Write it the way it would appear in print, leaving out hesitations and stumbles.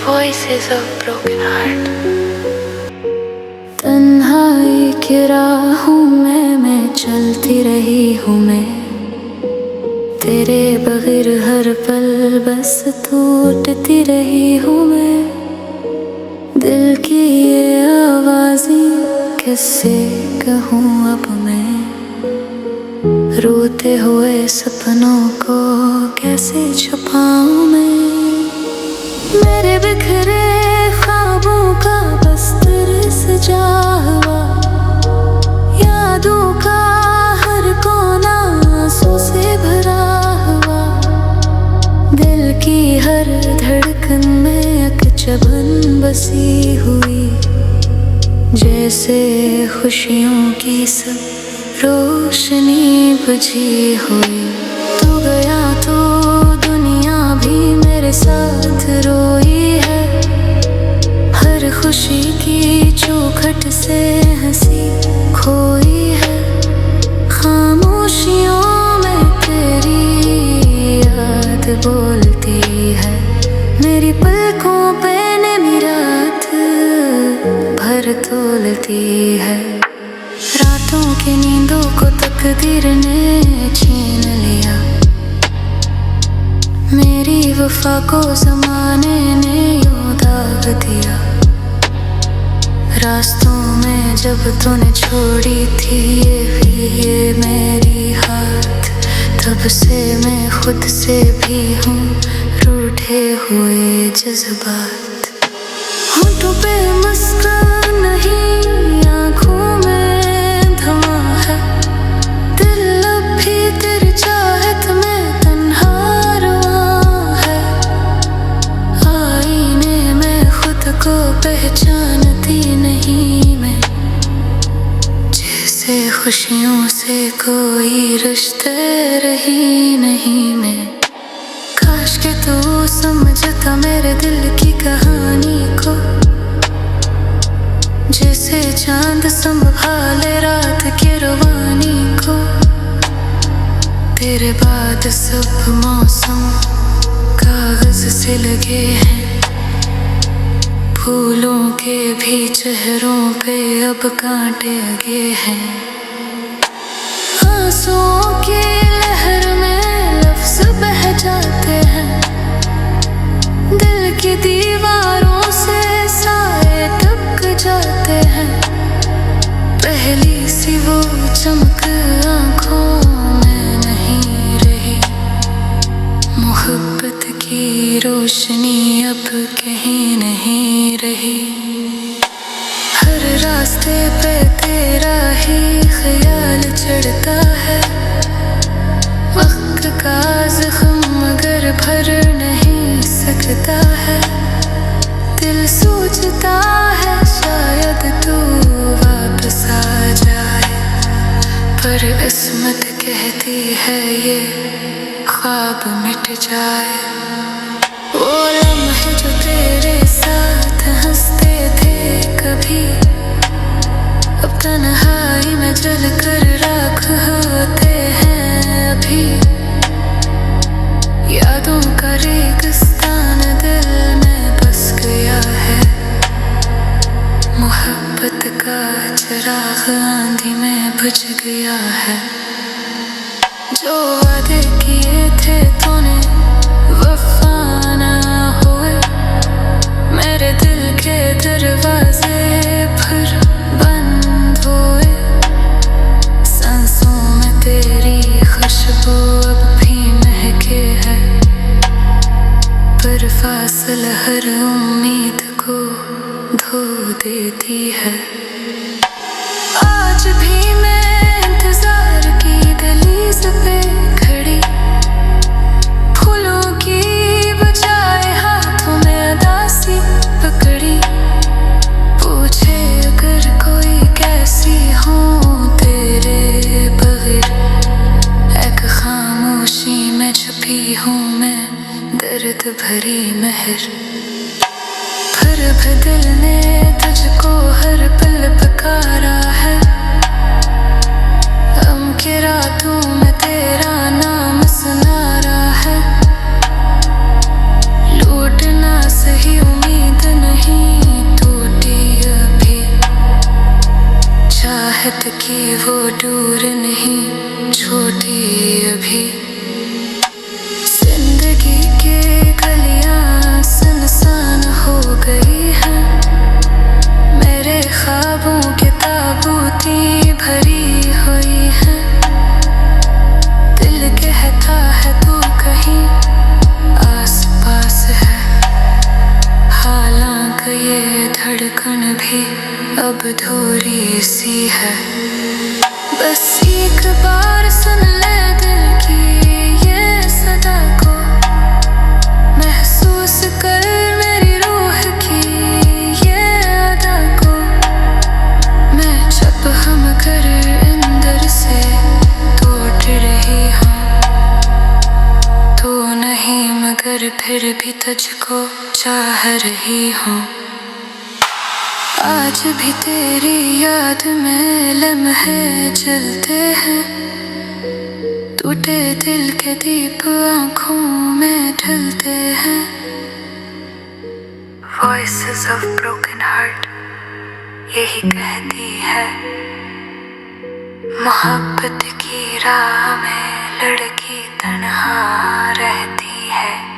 voices of broken heart. तन्हाई की राहों में मैं चलती रही हूँ मैं, तेरे बगैर हर पल बस टूटती रही हूँ मैं। दिल की ये आवाज़ें किससे कहूँ अब मैं, रोते हुए सपनों को कैसे छुपाऊँ मैं। मेरे बिखरे ख्वाबों का बस्तर सजा हुआ, यादों का हर कोना आंसू से भरा हुआ। दिल की हर धड़कन में एक चुभन बसी हुई, जैसे खुशियों की सब रोशनी बुझी हुई। तू गया तो दुनिया भी मेरे साथ रोई है, हर खुशी की चौखट से हंसी खोई है। खामोशियों में तेरी याद बोलती है, मेरी पलकों पे नमी रात भर तोलती है। रातों की नींदों को तकदीर ने छीन लिया, मेरी वफा को ज़माने ने यूं दाग दिया। रास्तों में जब तूने छोड़ी थी ये मेरी हाथ, तब से मैं खुद से भी हूँ रूठे हुए जज्बात। होठों पे मुस्कान नहीं, आँखों में धुआं है, दिल अब भी तेरी चाहत में तन्हा रुआं है। आईने में खुद को पहचानती नहीं मैं, जैसे खुशियों से कोई रिश्ते रही नहीं मैं। काश के तू समझता मेरे दिल की कहानी को, जैसे चांद संभाले रात की रवानी को। तेरे बाद सब मौसम कागज से लगे हैं, फूलों के भी चेहरों पे अब कांटे लगे हैं। आंसुओं की लहर में लफ्ज बह जाते हैं, दिल की दीवारों से साए टपक जाते हैं। पहली सी वो चमक आँखों में नहीं रही, मोहब्बत की रोशनी अब कहीं नहीं रही। हर रास्ते पे तेरा ही ख्याल चढ़ता है, वक्त का जख्म मगर भर नहीं सकता है। दिल सोचता है शायद तू वापस आ जाए, पर किस्मत कहती है ये ख्वाब मिट जाए। वो लम्हे जो तेरे साथ हंसते थे कभी, अब तन्हाई में जल कर राख होते हैं अभी। यादों का रेगिस्तान दिल में बस गया है, मोहब्बत का चिराग आंधी में बुझ गया है। जो वादे किए थे तूने वफा ना हुए, मेरे दिल के दरवाजे फिर बंद हुए। सांसों में तेरी खुशबू अब भी महके है, पर फासला हर उम्मीद को धो देती है। आज भी मैं इंतजार की दहलीज पे खड़ी, फूलों की बजाय हाथों में उदासी पकड़ी। पूछे अगर कोई कैसी हूँ तेरे बगैर, एक खामोशी में छुपी हूँ मैं दर्द भरी महर। फिर भी दिल ने तुझको हर पल पुकारा है, गम की रातों में तेरा नाम सुना रहा है। लूटना सही उम्मीद रात की वो दूर नहीं, छोटी अभी। जिंदगी के गलियां सुनसान हो गई हैं, मेरे ख्वाबों के ताबूती भरी हुई हैं। दिल कहता है तू कहीं आस पास है, हालांकि ये धड़कन भी अब दूरी सी है। बस एक बार सुन ले दिल की ये सदा को, महसूस कर मेरी रूह की ये अदा को। मैं जब हम कर अंदर से टूट रही हूँ, तो नहीं मगर फिर भी तुझको चाह रही हूँ। आज भी तेरी याद में लम्हे जलते हैं, टूटे दिल के दीप आँखों में ढलते हैं। Voices of broken heart यही कहती है, मोहब्बत की राह में लड़की तन्हा रहती है।